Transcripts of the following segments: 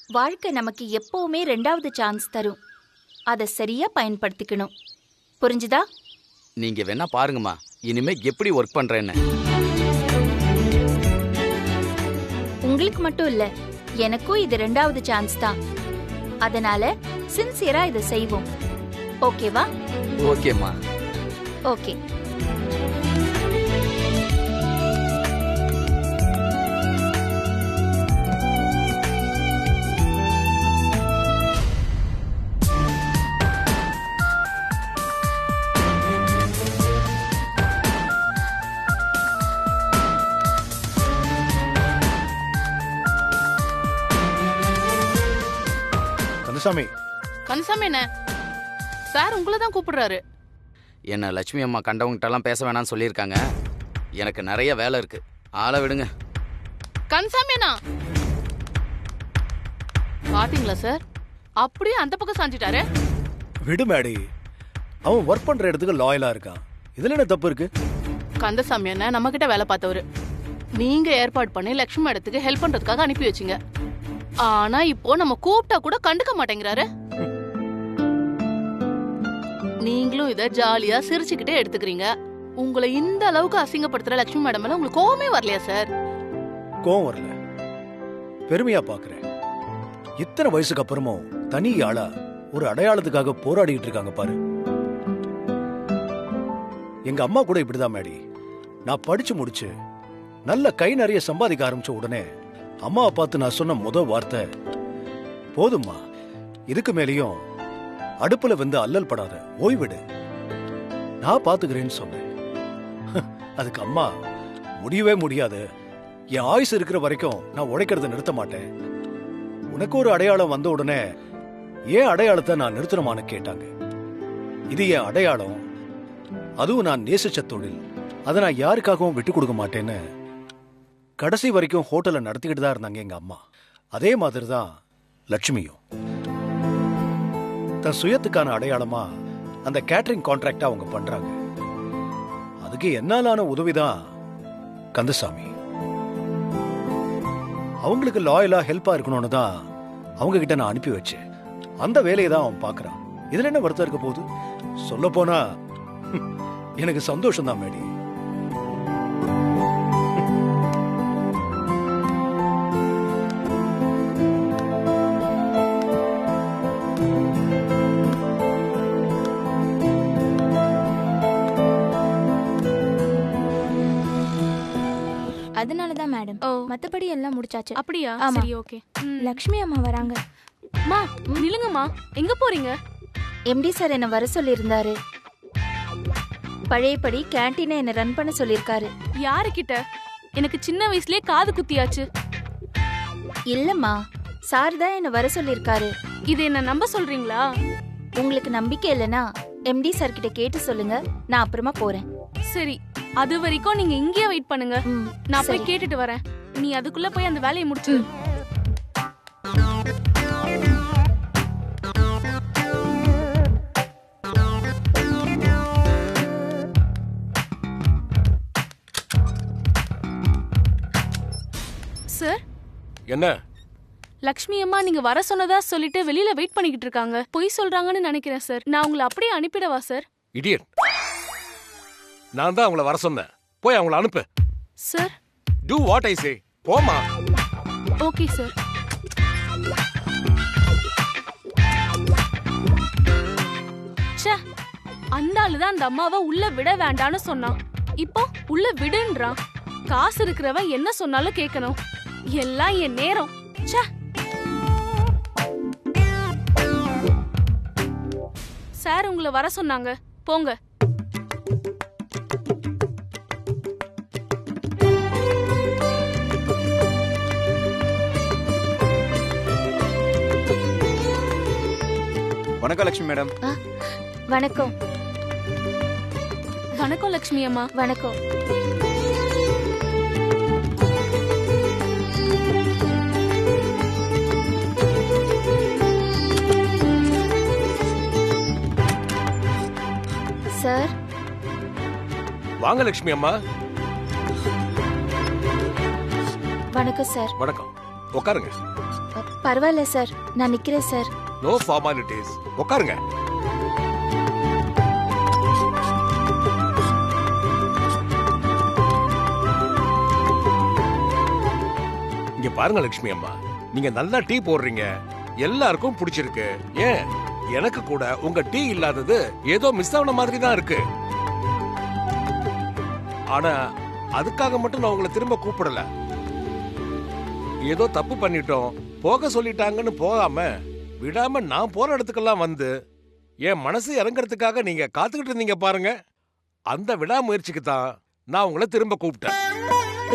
வாழ்க்கை நமக்கு எப்பவுமே 2வது சான்ஸ் தரும். அதை சரியா பயன்படுத்திக்கணும். புரிஞ்சுதா? நீங்க வேணா பாருங்கம்மா, இனிமே எப்படி ஒர்க் பண்றேன்னு. உங்களுக்கு மட்டும் இல்ல, எனக்கும் இது 2வது சான்ஸ் தான். அதனால சின்சியரா இதை செய்வோம். ஓகேவா? ஓகேம்மா. ஓகே. கந்தசாமி. கந்தசாமி என்ன சார் உங்களை தான் கூப்பிடுறாரு. என்ன லட்சுமி அம்மா கண்டவங்கிட்டலாம் பேச வேணாம்னு சொல்லியிருக்காங்க. எனக்கு நிறைய வேலை இருக்கு, ஆளை விடுங்க. கந்தசாமி என்ன பாத்தீங்களா சார், அப்படியே அந்த பக்கம் சாஞ்சிட்டாரு. விடு மேடி, அவன் ஒர்க் பண்ற இடத்துக்கு லாயலா இருக்கான். இதுல என்ன தப்பு இருக்கு? கந்தசாமி என்ன நம்ம கிட்ட வேலை பார்த்தவரு. நீங்க ஏற்பாடு பண்ணி லட்சுமி இடத்துக்கு ஹெல்ப் பண்றதுக்காக அனுப்பி வச்சீங்க. ஆனா இப்போ நம்ம கூப்பிட்டா கூட கண்டுக்க மாட்டேங்கிறாரு. நீங்களும் இத ஜாலியா சிரிச்சுக்கிட்டே எடுத்துக்கிறீங்க. உங்களை இந்த அளவுக்கு அசிங்கப்படுத்துற லட்சுமி மேடம் மேல உங்களுக்கு கோவமே வரலையா சார்? கோவம் வரல, பெருமையா பாக்குறேன். இத்தனை வயசுக்கு அப்புறமும் தனி ஆளா ஒரு அடையாளத்துக்காக போராடிட்டு இருக்காங்க பாரு. எங்க அம்மா கூட இப்படிதான் மேடி. நான் படிச்சு முடிச்சு நல்ல கை நிறைய சம்பாதிக்க ஆரம்பிச்ச உடனே அம்மாவை பார்த்து நான் சொன்ன முதல் வார்த்தை, போதும்மா, இதுக்கு மேலேயும் அடுப்புல வந்து அல்லல் படாத, ஓய்விடு, நான் பாத்துக்கிறேன்னு சொன்னேன். அதுக்கு அம்மா, முடியவே முடியாது, என் ஆயுசு இருக்கிற வரைக்கும் நான் உழைக்கிறத நிறுத்த மாட்டேன். உனக்கு ஒரு அடையாளம் வந்த உடனே ஏன் அடையாளத்தை நான் நிறுத்தணுமான்னு கேட்டாங்க. இது என் அடையாளம், அதுவும் நான் நேசிச்ச தொழில், அதை நான் யாருக்காகவும் விட்டு கொடுக்க மாட்டேன்னு கடைசி வரைக்கும் ஹோட்டலை நடத்திக்கிட்டு தான் இருந்தாங்க எங்க அம்மா. அதே மாதிரி தான் லட்சுமியும் தன் சுயத்துக்கான அடையாளமா அந்த கேட்டரிங் கான்ட்ராக்டா அவங்க பண்றாங்க. அதுக்கு என்னாலான உதவிதான் கந்தசாமி. அவங்களுக்கு லாயலா ஹெல்ப்பா இருக்கணும்னு தான் அவங்க கிட்ட நான் அனுப்பி வச்சேன். அந்த வேலையை தான் அவன் பாக்குறான். இதுல என்ன வருத்தம் இருக்க போகுது? சொல்ல போனா எனக்கு சந்தோஷம் தான் மேடி. அதனாலதான் மேடம், மத்தபடி எல்லாம் முடிச்சாச்சு. அப்படியா? ஆமா. சரி, ஓகே. லக்ஷ்மி அம்மா வராங்க. அம்மா நில்லுங்கம்மா, எங்க போறீங்க? எம்டி சார் என்ன வர சொல்லியிருந்தாரு. பழையபடி கேண்டீனை என்ன ரன் பண்ண சொல்லியிருக்காரு. யாருக்கிட்ட? எனக்கு சின்ன வயசுலயே காது குத்தியாச்சு. இல்லம்மா, சார் தான் என்ன வர சொல்லியிருக்காரு. இது என்ன நம்ப சொல்றீங்களா? உங்களுக்கு நம்பிக்கை இல்லைன்னா எம்டி சார் கிட்ட கேட்டு சொல்லுங்க, நான் அப்புறமா போறேன். சரி, அது வரைக்கும் நீங்க இங்கேயே வெயிட் பண்ணுங்க. நான் போய் சரி. கேட்டுட்டு வரேன். நீ அதுக்குள்ள போய் அந்த வேலையை முடிச்சு. சார், என்ன? லக்ஷ்மி அம்மா நீங்க வர சொன்னதா சொல்லிட்டு வெளியில வெயிட் பண்ணிக்கிட்டு இருக்காங்க. பொய் சொல்றாங்கன்னு நினைக்கிறேன் சார். நான் உங்களை அப்படியே அனுப்பிடவா சார்? இடியட், நான் தான் அவங்கள வர சொன்னேன். போய் அவங்கள அனுப்பு. சார், டூ வாட் ஐ சே. போமா. Okay sir. ச்சே, அந்த ஆளுதான் அந்த அம்மாவை உள்ள விட வேண்டான்னு சொன்னான். இப்போ உள்ள விடுன்றான். காசு இருக்கிறவன் என்ன சொன்னாலும் கேட்கணும். எல்லாம் என் நேரம். ச்சே. சார் உங்களை வர சொன்னாங்க, போங்க. வணக்கம் லட்சுமி மேடம். வணக்கம். வணக்கம் லட்சுமி அம்மா. வணக்கம். சார், வாங்க லட்சுமி அம்மா. வணக்கம் சார். வணக்கம், உட்காருங்க. பரவாயில்ல சார், நான் நிக்கிறேன் சார். No formalities. உட்காருங்க. இங்க பாருங்க லட்சுமி அம்மா, நீங்க நல்லா டீ போடுறீங்க, எல்லாருக்கும் பிடிச்சிருக்கு. ஏன் எனக்கு கூட உங்க டீ இல்லாதது ஏதோ மிஸ் ஆன மாதிரி தான் இருக்கு. ஆனா அதுக்காக மட்டும் நான் உங்களை திரும்ப கூப்பிடல. ஏதோ தப்பு பண்ணிட்டோம், போக சொல்லிட்டாங்கன்னு போகாம விடாம நான் போற இடத்துக்கெல்லாம் வந்து என் மனசு இறங்குறதுக்காக நீங்க காத்துக்கிட்டு இருந்தீங்க பாருங்க. அந்த விடாமுயற்சிக்கு தான் நான் உங்களை திரும்ப கூப்பிட்டேன்.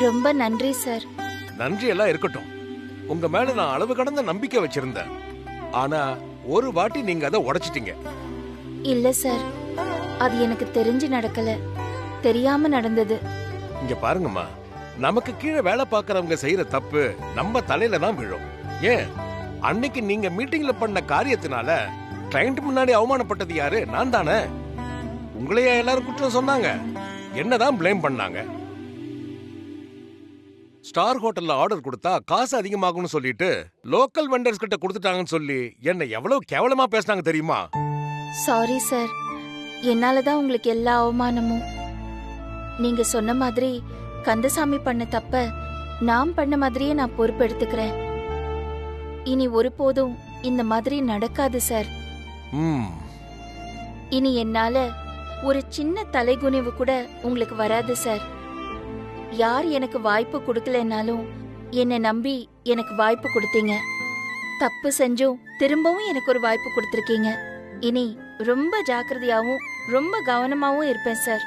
ரொம்ப நன்றி சார். நன்றி எல்லாம் இருக்கட்டும், உங்க மேல நான் அளவு கடந்த நம்பிக்கை வச்சிருந்தேன். ஆனா ஒரு வாட்டி நீங்க அதை உடைச்சிட்டீங்க. இல்ல சார், அது எனக்கு தெரிஞ்சு நடக்கல, தெரியாம நடந்தது. இங்க பாருங்கம்மா, நமக்கு கீழே வேலை பார்க்கறவங்க செய்யற தப்பு நம்ம தலையில தான் விழும். ஏன் அன்னைக்கு நீங்க மீட்டிங்ல பண்ண காரியத்தினால கிளையண்ட் முன்னாடி அவமானப்பட்டது யாரு? நான் தானே. உங்களையா எல்லாரும் குற்றம் சொன்னாங்க, என்னதான் பிளேம் பண்ணாங்க. ஸ்டார் ஹோட்டல்ல ஆர்டர் கொடுத்தா காசு அதிகமாகும்னு சொல்லிட்டு லோக்கல் வெண்டர்ஸ் கிட்ட கொடுத்துட்டாங்கன்னு சொல்லி என்ன எவ்வளவு கேவலமா பேசினாங்க தெரியுமா? சாரி சார், என்னாலதான் உங்களுக்கு எல்லா அவமானமும். நீங்க சொன்ன மாதிரி கந்தசாமி பண்ண தப்ப நான் பண்ண மாதிரியே நான் பொறுப்பெடுத்துக்கிறேன். இனி ஒருபோதும் இந்த மாதிரி நடக்காது சார். இனி என்னால ஒரு சின்ன தலைகுனிவு கூட உங்களுக்கு வராது சார். யார் எனக்கு வாய்ப்பு கொடுக்கலனாலும் என்னை நம்பி எனக்கு வாய்ப்பு கொடுத்தீங்க. தப்பு செஞ்சும் திரும்பவும் எனக்கு ஒரு வாய்ப்பு கொடுத்துருக்கீங்க. இனி ரொம்ப ஜாக்கிரதையாவும் ரொம்ப கவனமாவும் இருப்பேன் சார்.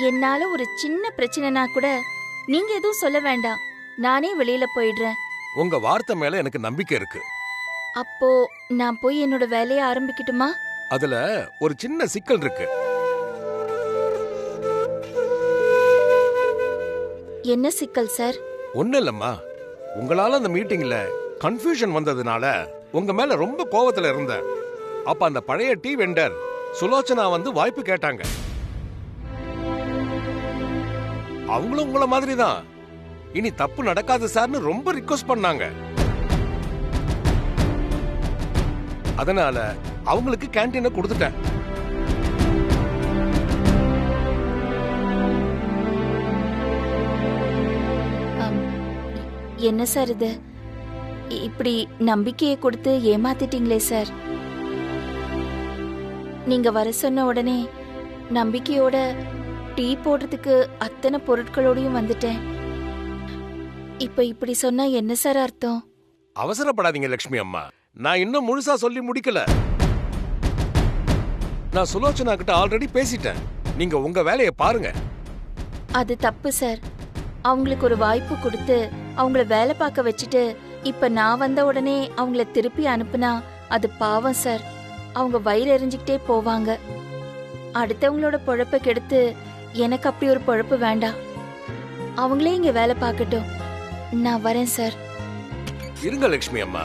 என்னால ஒரு சின்ன பிரச்சனைனா கூட நீங்க எதுவும் சொல்ல வேண்டாம், நானே வெளியில போயிடுறேன். உங்க வார்த்தை மேல எனக்கு நம்பிக்கை இருக்கு. அப்போ நான் போய் என்னோட வேலையை ஆரம்பிக்கட்டுமா? அதுல ஒரு சின்ன சிக்கல் இருக்கு. என்ன சிக்கல் சார்? ஒண்ணு இல்லம்மா, உங்களால அந்த மீட்டிங்ல கன்ஃபியூஷன் வந்ததுனால உங்க மேல ரொம்ப கோவத்துல இருந்தேன். அப்ப அந்த பழைய டீ வெண்டர் சுலோச்சனா வந்து வாய்ப்பு கேட்டாங்க. அவங்களும் உங்கள மாதிரி தான் இனி தப்பு நடக்காது சார்னு ரொம்ப ரிக்வெஸ்ட் பண்ணாங்க. அதனால அவங்களுக்கு கேண்டீனை கொடுத்துட்டேன். என்ன சார் இது? இப்படி நம்பிக்கையை கொடுத்து ஏமாத்திட்டீங்களே சார். நீங்க வர சொன்ன உடனே நம்பிக்கையோட டீ போடுறதுக்கு அத்தனை பொருட்களோடையும் வந்துட்டேன். இப்ப இப்படி சொன்னா என்ன சார் அர்த்தம்? அவசரப்படாதீங்க லட்சுமி அம்மா, நான் இன்னும் முழுசா சொல்லி முடிக்கல. நான் சுலோச்சனா கிட்ட ஆல்ரெடி பேசிட்டேன். நீங்க உங்க வேலையை பாருங்க. அது தப்பு சார். அவங்களுக்கு ஒரு வாய்ப்பு கொடுத்து அவங்கள வேலை பார்க்க வச்சுட்டு இப்ப நான் வந்த உடனே அவங்கள திருப்பி அனுப்புனா அது பாவம் சார். அவங்க வயிறு எரிஞ்சுக்கிட்டே போவாங்க. அடுத்தவங்களோட பொழப்ப கெடுத்து எனக்கு அப்படி ஒரு பொழப்பு வேண்டாம். அவங்களே இங்க வேலை பார்க்கட்டும். நான் வரேன் சார். இருங்க லட்சுமி அம்மா,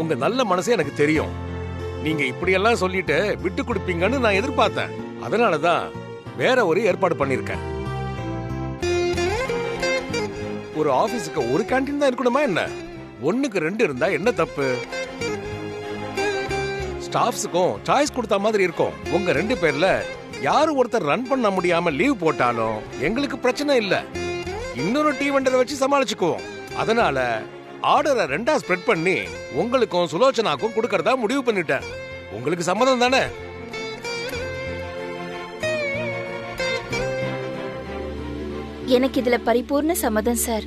உங்க நல்ல மனசே எனக்கு தெரியும். நீங்க இப்படியெல்லாம் சொல்லிட்டு விட்டு கொடுப்பீங்கன்னு நான் எதிர்பார்த்தேன். அதனாலதான் வேற ஒரு ஏற்பாடு பண்ணிருக்கேன். ஒரு ஆபீஸுக்கு ஒரு கேண்டீன் தான் இருக்கணுமா என்ன? 1க்கு 2 இருந்தா என்ன தப்பு? ஸ்டாஃப்ஸுக்கும் சாய்ஸ் கொடுத்த மாதிரி இருக்கும். உங்க 2 பேர்ல யாரு ஒருத்தர் ரன் பண்ண முடியாம லீவ் போட்டாலும் எங்களுக்கு பிரச்சனை இல்ல. இன்னொரு டீ வெண்டரை வச்சு சமாளிச்சுக்குவோம். அதனால ஆர்டரை 2ஆ ஸ்ப்ரெட் பண்ணி உங்களுக்கும் சுலோச்சனாக்கும் கொடுக்கறதா முடிவு பண்ணிட்டேன். உங்களுக்கு சம்மதம் தானே? எனக்கு இதுல பரிபூர்ண சம்மதம் சார்.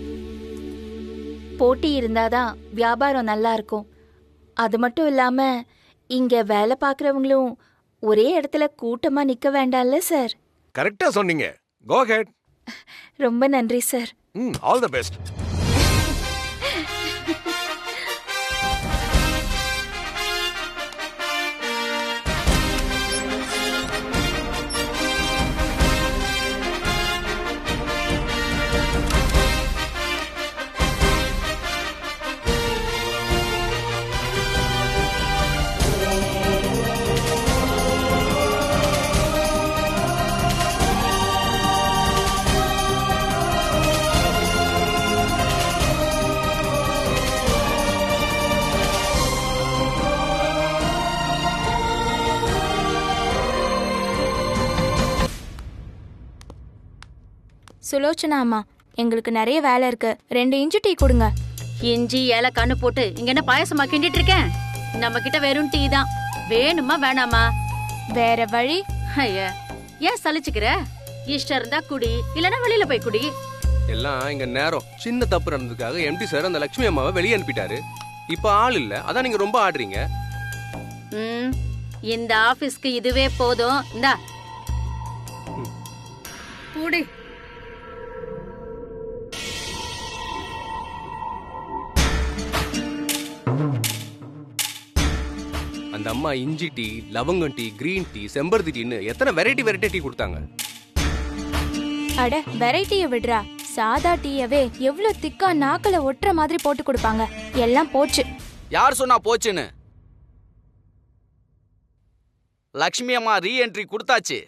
போட்டி இருந்தாதான் வியாபாரம் நல்லா இருக்கும். அது மட்டும் இல்லாம இங்க வேலை பார்க்கறவங்களும் ஒரே இடத்துல கூட்டமா நிக்க வேண்டாம்ல சார்? கரெக்டா சொன்னீங்க. கோ ஹெட். ரொம்ப நன்றி sir. All the best. Sulochana அம்மா, எங்களுக்கு நிறைய வேலை இருக்கு. 2 இஞ்சி டீ கொடுங்க. இஞ்சி ஏலக்கான்னு போட்டு இங்க என்ன பாயசமா கிண்டிட்டு இருக்கேன்? நம்ம கிட்ட வெறும் டீ தான். வேணுமா வேணாமா? வேற வழி? ஐயா, ஏன் சலிச்சுக்கிற? இஷ்டம் இருந்தா குடி, இல்லனா வெளியில போய் குடி. எல்லாம் இங்க நேரம் சின்ன தப்பு நடந்ததுக்காக எம்டி சார் அந்த லட்சுமி அம்மாவை வெளியே அனுப்பிட்டாரு. இப்ப ஆள் இல்ல, அதான் நீங்க ரொம்ப ஆடுறீங்க. இந்த ஆபீஸ்க்கு இதுவே போதும். இந்தா குடி. அந்த அம்மா இஞ்சி டீ, லவங்கம் டீ, கிரீன் டீ, செம்பருத்தி டீன்னு எத்தனை வெரைட்டி டீ கொடுத்தாங்க. அட வெரைட்டியை விடுறா, சாதா டீயவே எவ்வளவு திக்கா நாக்கல ஒட்டுற மாதிரி போட்டு கொடுப்பாங்க. எல்லாம் போச்சு. யார் சொன்னா போச்சுன்னு? லக்ஷ்மி அம்மா ரீஎன்ட்ரி கொடுத்தாச்சு.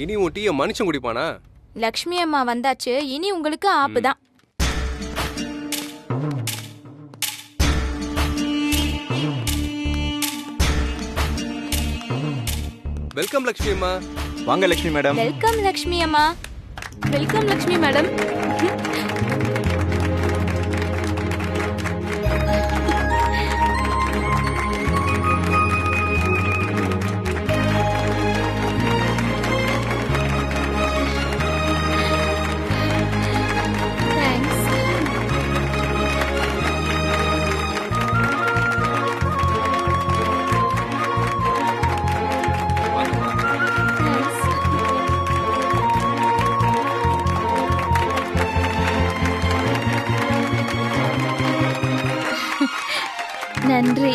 இனி உன் டீயை மனுஷன் குடிப்பானா? லக்ஷ்மி அம்மா வந்தாச்சு, இனி உங்களுக்கு ஆப்புதான். வெல்கம் லக்ஷ்மி அம்மா. வாங்க லக்ஷ்மி மேடம். வெல்கம் லக்ஷ்மி அம்மா. Welcome Lakshmi madam. நன்றி.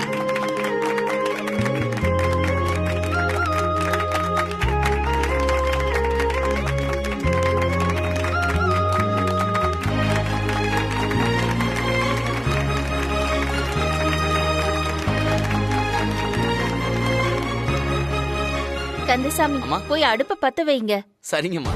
கந்தசாமி, அம்மா. போய் அடுப்ப பத்த வைங்க. சரிங்கம்மா.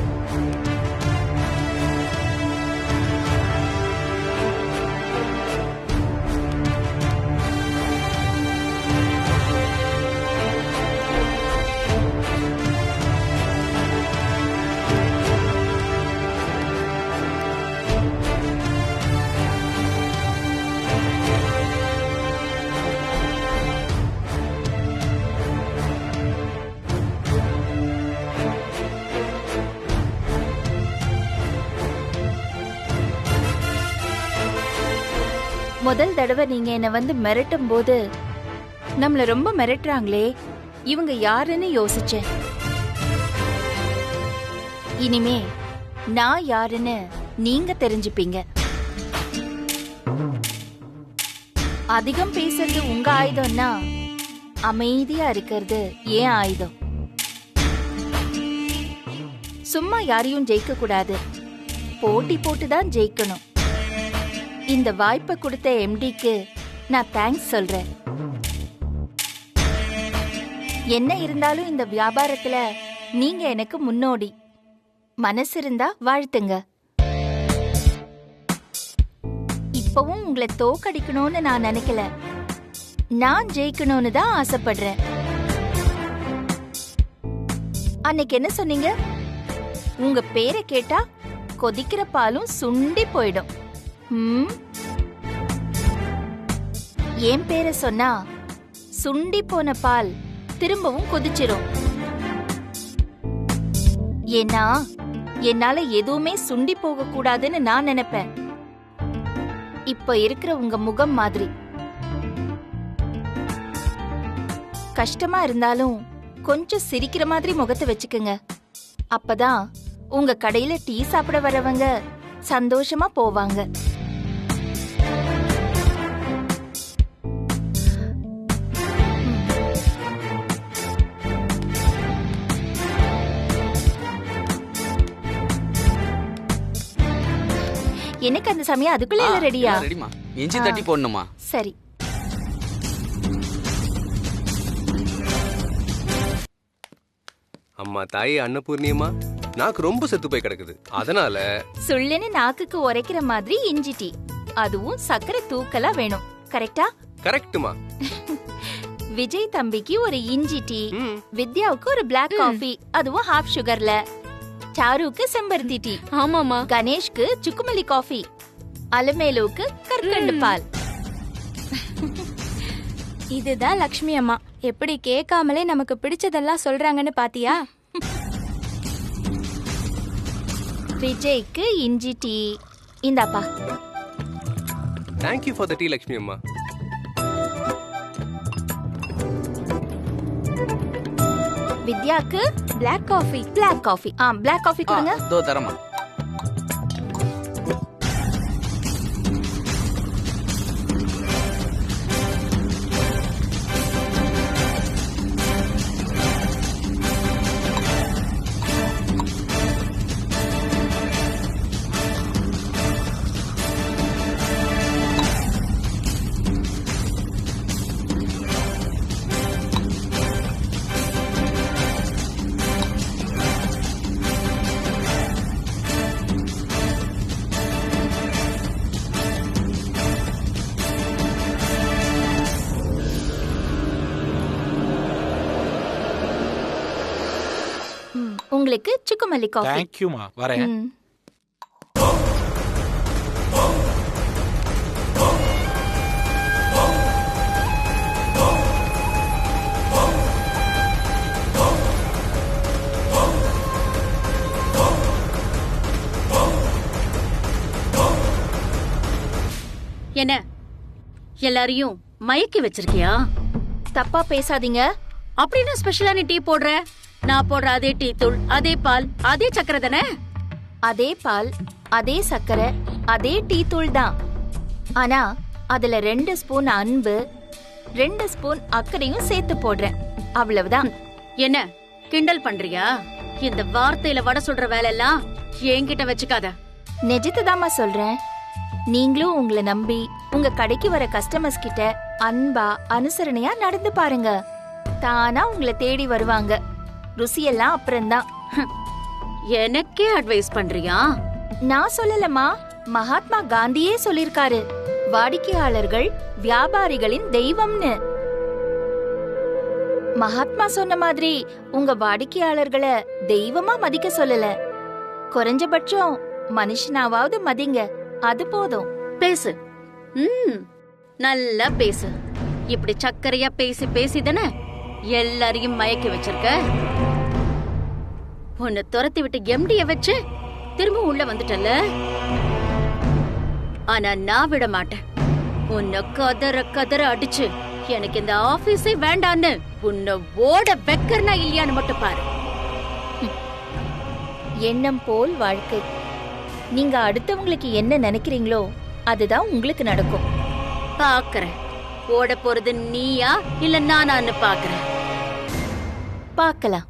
முதல் தடவை நீங்க என்ன வந்து மிரட்டும் போது நம்மள ரொம்ப மிரட்டுறாங்களே, இவங்க யாருன்னு யோசிச்சேன். இனிமே நான் யாருன்னு நீங்க தெரிஞ்சுப்பீங்க. அதிகம் பேசுறது உங்க ஆயுதம்னா அமைதியா இருக்கிறது ஏன் ஆயுதம். சும்மா யாரையும் ஜெயிக்க கூடாது, போட்டி போட்டுதான் ஜெயிக்கணும். இந்த வாய்ப்பை கொடுத்த எம்டிக்கு நான் தேங்க்ஸ் சொல்றேன். என்ன இருந்தாலும் இந்த வியாபாரத்துல நீங்க எனக்கு முன்னோடி. மனசு இருந்தா வாழ்த்துங்க. இப்பவும் உங்களை தோக்கடிக்கணும்னு நான் நினைக்கல, நான் ஜெயிக்கணும்னு தான் ஆசைப்படுறேன். அன்னைக்கு என்ன சொன்னீங்க? உங்க பேரை கேட்டா கொதிக்கிற பாலும் சுண்டி போயிடும். என் பேரை சொன்னா சுண்டி போன பால் திரும்பவும் கொதிச்சிரும். ஏன்னா என்னால எதுவுமே சுண்டி போக கூடாதுன்னு நான் நினைப்பேன். இப்ப இருக்கிற உங்க முகம் மாதிரி. கஷ்டமா இருந்தாலும் கொஞ்சம் சிரிக்கிற மாதிரி முகத்தை வச்சுக்குங்க. அப்பதான் உங்க கடையில டீ சாப்பிட வரவங்க சந்தோஷமா போவாங்க. எனக்கு அந்த சமயம் அதுக்குள்ள எல்லாம் ரெடியா? ரெடிமா. இஞ்சி தட்டி போடணுமா? சரி. அம்மா தாயே அன்னபூர்ணியம்மா, நாக்கு ரொம்ப செத்து போய் கிடக்குது. அதனால சுள்ளுன்னு நாக்குக்கு உரைக்கிற மாதிரி இஞ்சி டீ, அதுவும் சக்கரை தூக்கலா வேணும். கரெக்டா? கரெக்ட்டுமா. விஜய் தம்பிக்கு ஒரு இஞ்சி டீ, வித்யாவுக்கு ஒரு பிளாக் காஃபி, அதுவும் ஹாஃப் சுகர்ல. சாருக்கு செம்பருத்தி டீ. ஆமாமா. கணேஷ்க்கு சுக்குமல்லி காஃபி, அலமேலுக்கு கற்கண்டு பால். இதுதான் லக்ஷ்மி அம்மா. எப்படி கேட்காமலே நமக்கு பிடிச்சதெல்லாம் சொல்றாங்கன்னு பாத்தியா? விஜய்க்கு இஞ்சி டீ. இந்தாப்பா. Thank you for the tea, Lakshmi அம்மா. வித்யாக்கு black coffee. Black coffee. Black coffee கொடுங்க. தோ தரமா. உங்களுக்கு சுக்குமல்லி காஃபி. தேங்க்யூமா. வரேன். என்ன எல்லாரையும் மயக்கி வச்சிருக்கியா? தப்பா பேசாதீங்க. அப்படின்னு ஸ்பெஷலான டீ போடுற? நான் போடுற அதே டீ தூள், அதே பால், அதே சக்கரை தானே? அதே பால், அதே சக்கரை, அதே டீ தூள் தான். ஆனா அதுல 2 ஸ்பூன் அன்பு, 2 ஸ்பூன் அக்கறையும் சேர்த்து போடுறேன். அவ்வளவுதான். என்ன கிண்டல் பண்றியா? இந்த வார்த்தையில வடை சொல்ற வேலை எல்லாம் என்கிட்ட வச்சுக்காத. நிஜத்தைதாம்மா சொல்றேன். நீங்களும் உங்களை நம்பி உங்க கடைக்கு வர கஸ்டமர்ஸ் கிட்ட அன்பா அனுசரணையா நடந்து பாருங்க. தானா உங்களை தேடி வருவாங்க. ருசியெல்லாம் அப்புறம்தான். எனக்கே அட்வைஸ் பண்றியா? நான் சொல்லலமா, மகாத்மா காந்தியே சொல்லிருக்காரு, வாடிக்கையாளர்கள் வியாபாரிகளின் தெய்வம்னு. மகாத்மா சொன்ன மாதிரி உங்க வாடிக்கையாளர்களை தெய்வமா மதிக்க சொல்லல. குறைஞ்சபட்சம் மனுஷனாவது மதிங்க, அது போதும். பேசு. நல்லா பேசு. இப்படி சக்கரையா பேசி பேசிதானே எல்லாரையும் மயக்கி வச்சிருக்க. உன்னை துரத்தி விட்டு எம்டிய வச்சு திரும்ப உள்ள வந்துட்டல. ஆனா நான் விட மாட்டேன். உன்னை கதற கதற அடிச்சு எனக்கு இந்த ஆபீஸே வேண்டான்னு உன்னை ஓட வைக்கிறனா இல்லையான்னு மட்டும் பாரு. எண்ணம் போல் வாழ்க்கை. நீங்க அடுத்தவங்களுக்கு என்ன நினைக்கிறீங்களோ அதுதான் உங்களுக்கு நடக்கும். பாக்குறேன். ஓட போறது நீயா இல்ல நானான்னு பாக்குறேன். பார்க்கலாம்.